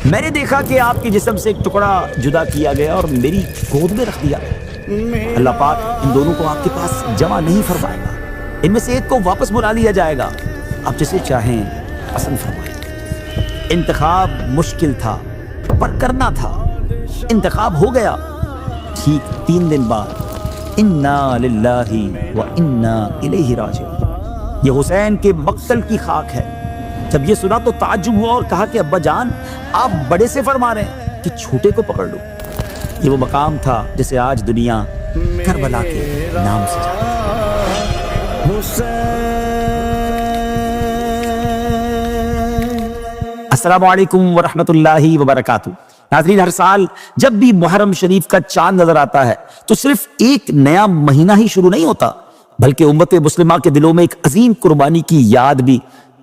میں نے دیکھا کہ آپ کے جسم سے ایک ٹکڑا جدا کیا گیا اور میری گود میں رکھ دیا گیا۔ اللہ پاک ان دونوں کو آپ کے پاس جمع نہیں فرمائے گا، ان میں سے ایک کو واپس بلا لیا جائے گا، آپ جسے چاہیں پسند فرمائیں۔ انتخاب مشکل تھا پر کرنا تھا، انتخاب ہو گیا۔ ٹھیک 3 دن بعد انا للہ و انا الیہ راجعون، یہ حسین کے مقتل کی خاک ہے۔ جب یہ سنا تو تعجب ہوا اور کہا کہ ابا جان آپ بڑے سے فرما رہے ہیں کہ چھوٹے کو پکڑ لو۔ یہ وہ مقام تھا جسے آج دنیا کربلا کے نام سے جانتی ہے۔ السلام علیکم ورحمۃ اللہ وبرکاتہ۔ ناظرین، ہر سال جب بھی محرم شریف کا چاند نظر آتا ہے تو صرف ایک نیا مہینہ ہی شروع نہیں ہوتا، بلکہ امت مسلمہ کے دلوں میں ایک عظیم قربانی کی یاد بھی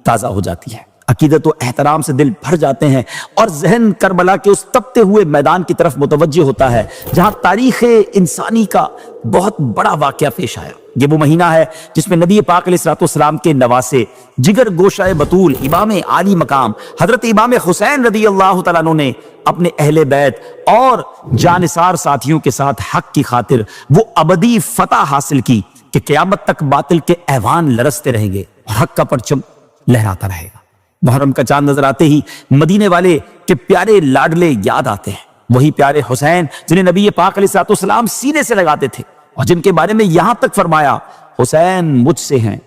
تازہ ہو جاتی ہے۔ عقیدت و احترام سے دل بھر جاتے ہیں اور ذہن کربلا کے اس تپتے ہوئے میدان کی طرف متوجہ ہوتا ہے جہاں تاریخ انسانی کا بہت بڑا واقعہ پیش آیا۔ یہ وہ مہینہ ہے جس میں نبی پاک علیہ السلام کے نواسے، جگر گوشہ بطول، امام عالی مقام حضرت امام حسین رضی اللہ تعالیٰ عنہ نے اپنے اہل بیت اور جانثار ساتھیوں کے ساتھ حق کی خاطر وہ ابدی فتح حاصل کی کہ قیامت تک باطل کے ایوان لرزتے رہیں گے اور حق کا پرچم لہراتا رہے گا۔ محرم کا چاند نظر آتے ہی مدینے والے کے پیارے لاڈلے یاد آتے ہیں، وہی پیارے حسین جنہیں نبی پاک علیہ السلام سینے سے لگاتے تھے اور جن کے بارے میں یہاں تک فرمایا حسین مجھ سے ہیں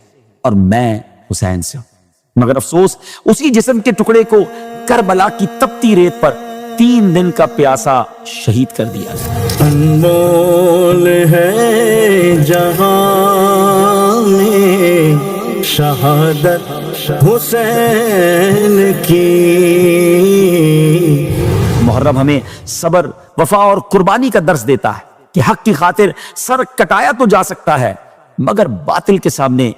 اور میں حسین سے ہوں۔ مگر افسوس اسی جسم کے ٹکڑے کو کربلا کی تپتی ریت پر 3 دن کا پیاسا شہید کر دیا گیا۔ انمول ہے جہاں میں شہادت حسین کی۔ محرم ہمیں صبر، وفا اور قربانی کا درس دیتا ہے کہ حق کی خاطر سر کٹایا تو جا سکتا ہے مگر باطل کے سامنے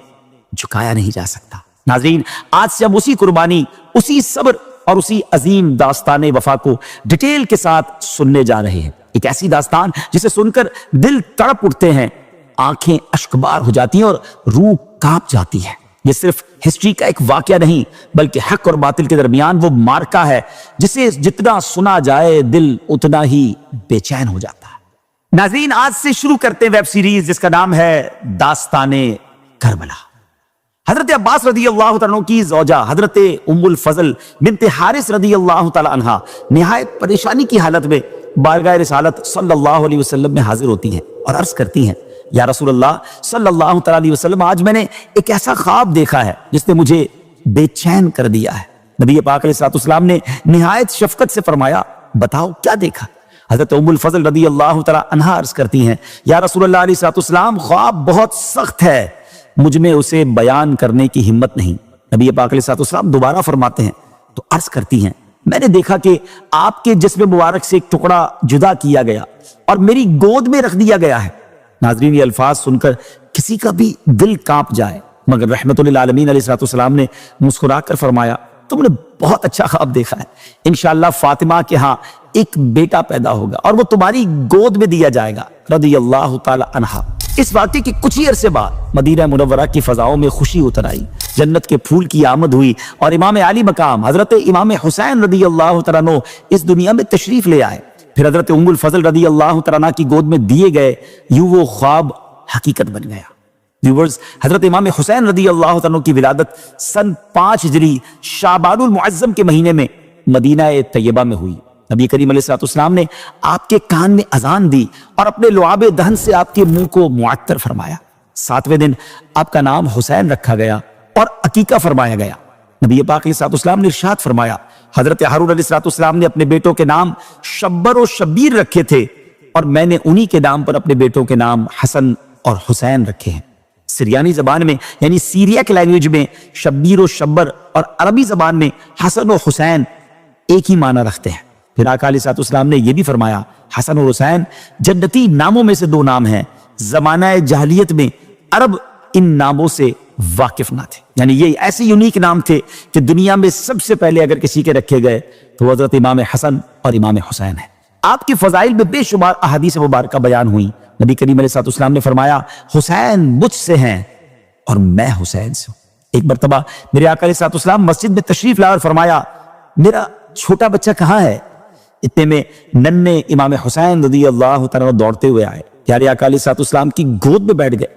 جھکایا نہیں جا سکتا۔ ناظرین، آج سے ہم اسی قربانی، اسی صبر اور اسی عظیم داستان وفا کو ڈیٹیل کے ساتھ سننے جا رہے ہیں۔ ایک ایسی داستان جسے سن کر دل تڑپ اٹھتے ہیں، آنکھیں اشکبار ہو جاتی ہیں اور روح کانپ جاتی ہے۔ یہ صرف ہسٹری کا ایک واقعہ نہیں بلکہ حق اور باطل کے درمیان وہ مارکا ہے جسے جتنا سنا جائے دل اتنا ہی بے چین ہو جاتا ہے۔ ناظرین، آج سے شروع کرتے ہیں ویب سیریز جس کا نام ہے داستان کربلا۔ حضرت عباس رضی اللہ تعالیٰ عنہ کی زوجہ حضرت ام الفضل بنت حارث رضی اللہ تعالیٰ عنہ نہایت پریشانی کی حالت میں بارگاہ رسالت صلی اللہ علیہ وسلم میں حاضر ہوتی ہیں اور عرض کرتی ہیں، یا رسول اللہ صلی اللہ تعالیٰ علیہ وسلم، آج میں نے ایک ایسا خواب دیکھا ہے جس نے مجھے بے چین کر دیا ہے۔ نبی پاک علیہ السلام نے نہایت شفقت سے فرمایا، بتاؤ کیا دیکھا؟ حضرت ام الفضل رضی اللہ تعالیٰ عنہ عرض کرتی ہیں، یا رسول اللہ علیہ السلام، خواب بہت سخت ہے، مجھ میں اسے بیان کرنے کی ہمت نہیں۔ نبی پاک علیہ السلام دوبارہ فرماتے ہیں تو عرض کرتی ہیں، میں نے دیکھا کہ آپ کے جسم مبارک سے ایک ٹکڑا جدا کیا گیا اور میری گود میں رکھ دیا گیا ہے۔ ناظرین، یہ الفاظ سن کر کسی کا بھی دل کانپ جائے مگر رحمت للعالمین علیہ السلام نے مسکرا کر فرمایا، تم نے بہت اچھا خواب دیکھا ہے، انشاءاللہ فاطمہ کے ہاں ایک بیٹا پیدا ہوگا اور وہ تمہاری گود میں دیا جائے گا رضی اللہ تعالی عنہ۔ اس واقعے کے کچھ ہی عرصے بعد مدینہ منورہ کی فضاؤں میں خوشی اتر آئی، جنت کے پھول کی آمد ہوئی اور امام عالی مقام حضرت امام حسین رضی اللہ تعالیٰ عنہ اس دنیا میں تشریف لے آئے۔ پھر حضرت ام الفضل رضی اللہ تعالیٰ عنہ کی گود میں دیے گئے، یوں وہ خواب حقیقت بن گیا۔ ویورز، حضرت امام حسین رضی اللہ تعالیٰ عنہ کی ولادت سن 5 ہجری شعبان المعظم کے مہینے میں مدینہ طیبہ میں ہوئی۔ نبی کریم علیہ السلام نے آپ کے کان میں اذان دی اور اپنے لعاب دہن سے آپ کے منہ کو معطر فرمایا۔ 7ویں دن آپ کا نام حسین رکھا گیا اور عقیقہ فرمایا گیا۔ نبی پاک علیہ السلام نے ارشاد فرمایا، حضرت ہارون علیہ السلام نے اپنے بیٹوں کے نام شبر و شبیر رکھے تھے اور میں نے انہی کے نام پر اپنے بیٹوں کے نام حسن اور حسین رکھے ہیں۔ سریانی زبان میں یعنی سیریاک لینگویج میں شبیر و شبر اور عربی زبان میں حسن و حسین ایک ہی معنی رکھتے ہیں۔ پھر آقا علیہ السلام نے یہ بھی فرمایا، حسن اور حسین جنتی ناموں میں سے 2 نام ہیں۔ زمانہ جاہلیت میں عرب ان ناموں سے واقف نہ تھے، یعنی یہ ایسے یونیک نام تھے کہ دنیا میں سب سے پہلے اگر کسی کے رکھے گئے تو حضرت امام حسن اور امام حسین ہیں۔ آپ کی فضائل میں بے شمار احادیث مبارکہ بیان ہوئی۔ نبی کریم علیہ السلام نے فرمایا، حسین مجھ سے ہیں اور میں حسین سے ہوں۔ ایک مرتبہ میرے آقا علیہ السلام مسجد میں تشریف لا اور فرمایا، میرا چھوٹا بچہ کہاں ہے؟ اتنے میں ننھے امام حسین رضی اللہ تعالیٰ دوڑتے ہوئے آئے، پیارے آقا علیہ الصلوۃ والسلام کی گود میں بیٹھ گئے۔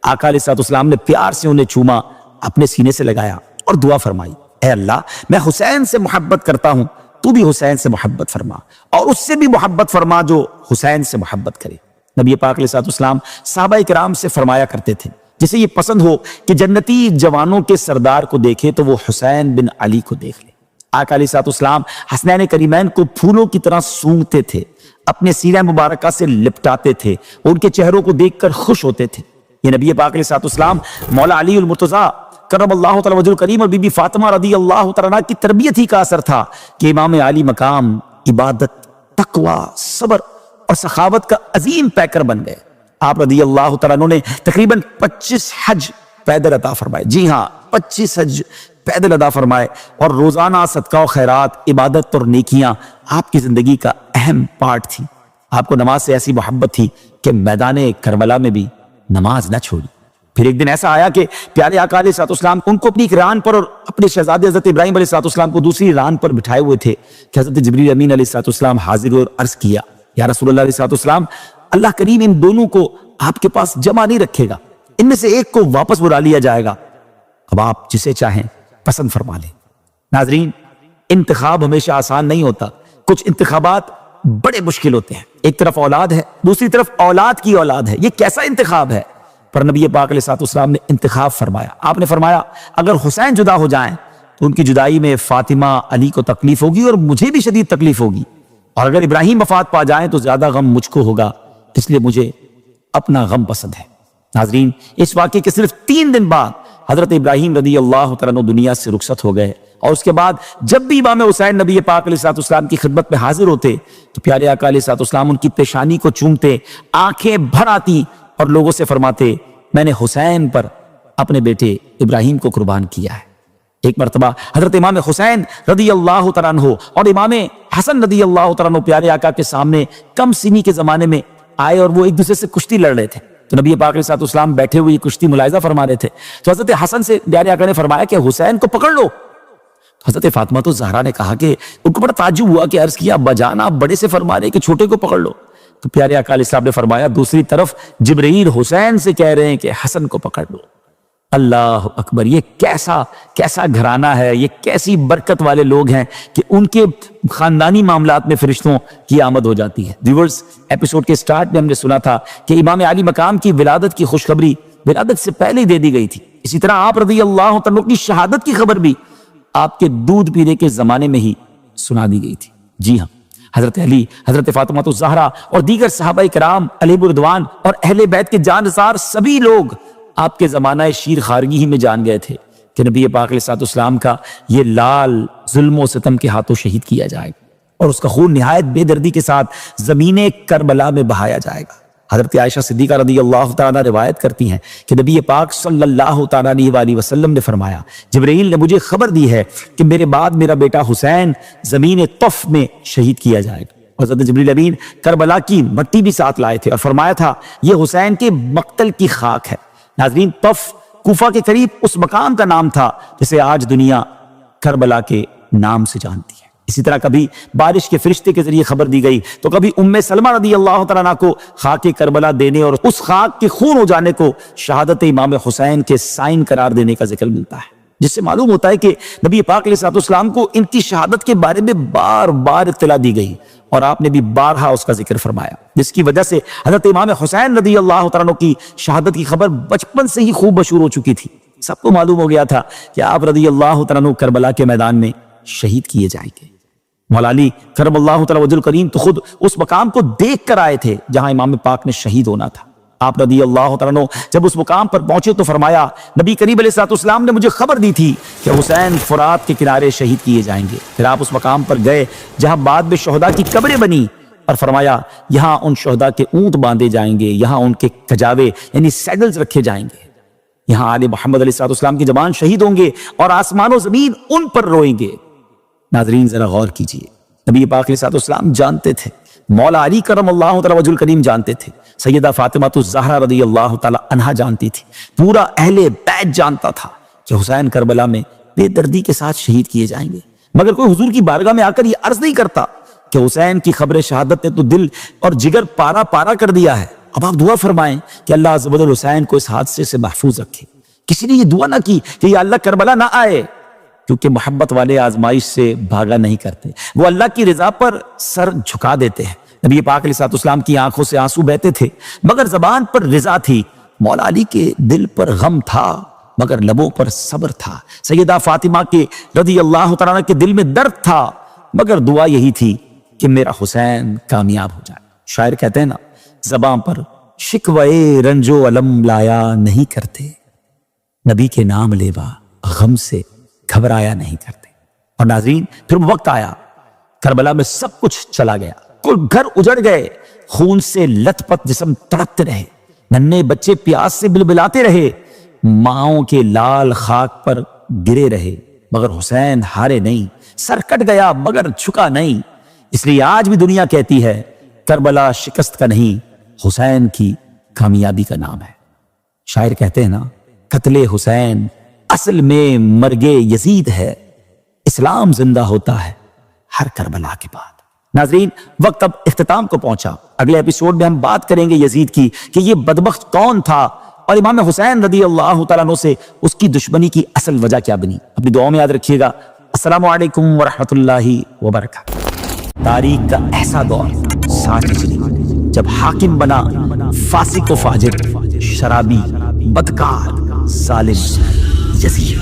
آقا علیہ الصلوۃ والسلام نے پیار سے انہیں چوما، اپنے سینے سے لگایا اور دعا فرمائی، اے اللہ میں حسین سے محبت کرتا ہوں، تو بھی حسین سے محبت فرما اور اس سے بھی محبت فرما جو حسین سے محبت کرے۔ نبی پاک علیہ الصلوۃ والسلام صحابہ کرام سے فرمایا کرتے تھے جسے یہ پسند ہو کہ جنتی جوانوں کے سردار کو دیکھے تو وہ حسین بن علی کو دیکھ لے۔ آقا علیہ الصلوۃ والسلام حسنین کریمین کو پھولوں کی طرح سونگتے تھے، اپنے سینہ مبارکہ سے لپٹاتے تھے، ان کے چہروں کو دیکھ کر خوش ہوتے تھے۔ یہ نبی پاک علیہ الصلوۃ والسلام مولا علی المرتضیٰ کرم اللہ تعالی وجہ الکریم اور بی بی فاطمہ رضی اللہ تعالیٰ عنہ کی تربیت ہی کا اثر تھا کہ امام علی مقام عبادت، تقوی، صبر اور سخاوت کا عظیم پیکر بن گئے۔ آپ رضی اللہ تعالیٰ عنہ نے تقریباً 25 حج پیدل عطا فرمائے، جی ہاں 25 حج پیدل ادا فرمائے، اور روزانہ صدقہ و خیرات، عبادت اور نیکیاں آپ کی زندگی کا اہم پارٹ تھی۔ آپ کو نماز سے ایسی محبت تھی کہ میدان کربلا میں بھی نماز نہ چھوڑی۔ پھر ایک دن ایسا آیا کہ پیارے آقا علیہ الصلوۃ والسلام ان کو اپنی ایک ران پر اور اپنے شہزادے حضرت ابراہیم علیہ الصلوۃ والسلام کو دوسری ران پر بٹھائے ہوئے تھے کہ حضرت جبریل امین علیہ الصلوۃ والسلام حاضر ہوئے اور عرض کیا، یا رسول اللہ علیہ الصلوۃ والسلام، اللہ کریم ان دونوں کو آپ کے پاس جمع نہیں رکھے گا، ان میں سے ایک کو واپس بلا لیا جائے گا، اب آپ جسے چاہیں پسند فرما لیں۔ ناظرین، انتخاب ہمیشہ آسان نہیں ہوتا، کچھ انتخابات بڑے مشکل ہوتے ہیں۔ ایک طرف اولاد ہے، دوسری طرف اولاد کی اولاد ہے، یہ کیسا انتخاب ہے؟ پر نبی پاک علیہ الصلوۃ والسلام نے انتخاب فرمایا۔ آپ نے فرمایا اگر حسین جدا ہو جائیں تو ان کی جدائی میں فاطمہ علی کو تکلیف ہوگی اور مجھے بھی شدید تکلیف ہوگی، اور اگر ابراہیم وفات پا جائیں تو زیادہ غم مجھ کو ہوگا، اس لیے مجھے اپنا غم پسند ہے۔ ناظرین، اس واقعے کے صرف 3 دن بعد حضرت ابراہیم رضی اللہ تعالیٰ عنہ دنیا سے رخصت ہو گئے، اور اس کے بعد جب بھی امام حسین نبی پاک علیہ الصلوۃ والسلام کی خدمت میں حاضر ہوتے تو پیارے آقا علیہ الصلوۃ والسلام ان کی پیشانی کو چومتے، آنکھیں بھر آتی اور لوگوں سے فرماتے، میں نے حسین پر اپنے بیٹے ابراہیم کو قربان کیا ہے۔ ایک مرتبہ حضرت امام حسین رضی اللہ تعالیٰ عنہ اور امام حسن رضی اللہ تعالیٰ عنہ پیارے آقا کے سامنے کم سنی کے زمانے میں آئے اور وہ ایک دوسرے سے کشتی لڑ رہے تھے، تو نبی پاک علیہ الصلوۃ والسلام بیٹھے ہوئے یہ کشتی ملاحظہ فرما رہے تھے، تو حضرت حسن سے پیارے آقا نے فرمایا کہ حسین کو پکڑ لو۔ حضرت فاطمہ تو زہرا نے کہا کہ ان کو بڑا تعجب ہوا کہ عرض کیا، ابا جان آپ بڑے سے فرما رہے کہ چھوٹے کو پکڑ لو، تو پیارے آقا علیہ السلام نے فرمایا دوسری طرف جبرائیل حسین سے کہہ رہے ہیں کہ حسن کو پکڑ لو۔ اللہ اکبر، یہ کیسا گھرانہ ہے، یہ کیسی برکت والے لوگ ہیں کہ ان کے خاندانی معاملات میں فرشتوں کی آمد ہو جاتی ہے۔ ویورز، ایپیسوڈ کے سٹارٹ میں ہم نے سنا تھا کہ امام علی مقام کی ولادت کی خوشخبری ولادت سے پہلے ہی دے دی گئی تھی، اسی طرح آپ رضی اللہ تعالیٰ کی شہادت کی خبر بھی آپ کے دودھ پینے کے زمانے میں ہی سنا دی گئی تھی۔ جی ہاں، حضرت علی، حضرت فاطمہ الزہرا اور دیگر صحابہ کرام علیہ الرضوان اور اہل بیت کے جانثار سبھی لوگ آپ کے زمانہ شیر خارگی ہی میں جان گئے تھے کہ نبی پاک علیہ الصلوۃ والسلام کا یہ لال ظلم و ستم کے ہاتھوں شہید کیا جائے گا اور اس کا خون نہایت بے دردی کے ساتھ زمین کربلا میں بہایا جائے گا۔ حضرت عائشہ صدیقہ رضی اللہ تعالیٰ روایت کرتی ہیں کہ نبی پاک صلی اللہ تعالیٰ علیہ وسلم نے فرمایا، جبرائیل نے مجھے خبر دی ہے کہ میرے بعد میرا بیٹا حسین زمین طف میں شہید کیا جائے گا۔ حضرت جبریل امین کربلا کی مٹی بھی ساتھ لائے تھے اور فرمایا تھا یہ حسین کے مقتل کی خاک ہے۔ ناظرین، طف کوفہ کے قریب اس مقام کا نام تھا جسے آج دنیا کربلا کے نام سے جانتی ہے۔ اسی طرح کبھی بارش کے فرشتے کے ذریعے خبر دی گئی تو کبھی ام سلمہ رضی اللہ تعالیٰ عنہ کو خاک کربلا دینے اور اس خاک کے خون ہو جانے کو شہادت امام حسین کے سائن قرار دینے کا ذکر ملتا ہے، جس سے معلوم ہوتا ہے کہ نبی پاک علیہ الصلوۃ والسلام کو ان کی شہادت کے بارے میں بار بار اطلاع دی گئی اور آپ نے بھی بارہا اس کا ذکر فرمایا، جس کی وجہ سے حضرت امام حسین رضی اللہ تعالیٰ عنہ کی شہادت کی خبر بچپن سے ہی خوب مشہور ہو چکی تھی۔ سب کو معلوم ہو گیا تھا کہ آپ رضی اللہ تعالیٰ عنہ کربلا کے میدان میں شہید کیے جائیں گے۔ مولا علی کرم اللہ تعالیٰ وجہ الکریم تو خود اس مقام کو دیکھ کر آئے تھے جہاں امام پاک نے شہید ہونا تھا۔ آپ رضی اللہ تعالیٰ عنہ جب اس مقام پر پہنچے تو فرمایا، نبی کریم علیہ الصلوۃ والسلام نے مجھے خبر دی تھی کہ حسین فرات کے کنارے شہید کیے جائیں گے۔ پھر آپ اس مقام پر گئے جہاں بعد میں شہداء کی قبریں بنی اور فرمایا یہاں ان شہداء کے اونٹ باندھے جائیں گے، یہاں ان کے کجاوے یعنی سیڈلز رکھے جائیں گے، یہاں آل محمد علیہ الصلوۃ والسلام کے جوان شہید ہوں گے اور آسمان و زمین ان پر روئیں گے۔ ناظرین ذرا غور کیجئے، نبی پاک علیہ الصلوۃ والسلام جانتے تھے، مولا علی کرم اللہ تعالیٰ وجہ الکریم جانتے تھے، سیدہ فاطمہ الزہرا رضی اللہ تعالیٰ عنہا جانتی تھی، پورا اہل بیت جانتا تھا کہ حسین کربلا میں بے دردی کے ساتھ شہید کیے جائیں گے۔ مگر کوئی حضور کی بارگاہ میں آ کر یہ عرض نہیں کرتا کہ حسین کی خبر شہادت نے تو دل اور جگر پارا پارا کر دیا ہے، اب آپ دعا فرمائیں کہ اللہ عز و جل حسین کو اس حادثے سے محفوظ رکھے۔ کسی نے یہ دعا نہ کی کہ یا اللہ کربلا نہ آئے، کیونکہ محبت والے آزمائش سے بھاگا نہیں کرتے، وہ اللہ کی رضا پر سر جھکا دیتے ہیں۔ نبی پاک علیہ الصلوۃ والسلام کی آنکھوں سے آنسو بہتے تھے مگر زبان پر رضا تھی، مولا علی کے دل پر غم تھا مگر لبوں پر صبر تھا، سیدہ فاطمہ کے رضی اللہ تعالیٰ عنہ کے دل میں درد تھا مگر دعا یہی تھی کہ میرا حسین کامیاب ہو جائے۔ شاعر کہتے ہیں نا، زبان پر شکوے رنج و علم لایا نہیں کرتے، نبی کے نام لیوا غم سے گھبرایا نہیں کرتے۔ اور ناظرین پھر وقت آیا، کربلا میں سب کچھ چلا گیا، کل گھر اجڑ گئے، خون سے لت پت جسم تڑپتے رہے، ننھے بچے پیاس سے بلبلاتے رہے، ماؤں کے لال خاک پر گرے رہے مگر حسین ہارے نہیں، سر کٹ گیا مگر جھکا نہیں۔ اس لیے آج بھی دنیا کہتی ہے کربلا شکست کا نہیں، حسین کی کامیابی کا نام ہے۔ شاعر کہتے ہیں نا، قتل حسین اصل میں مرگ یزید ہے، اسلام زندہ ہوتا ہے ہر کربلا کے بعد۔ ناظرین وقت اب اختتام کو پہنچا، اگلے ایپیسوڈ میں ہم بات کریں گے یزید کی کہ یہ بدبخت کون تھا اور امام حسین رضی اللہ تعالیٰ عنہ سے اس کی دشمنی کی اصل وجہ کیا بنی۔ اپنی دعاؤں میں یاد رکھیے گا۔ السلام علیکم ورحمۃ اللہ وبرکاتہ۔ تاریخ کا ایسا دور ساتھ چلی جب حاکم بنا فاسق و فاجر، شرابی، بدکار، ظالم یزید۔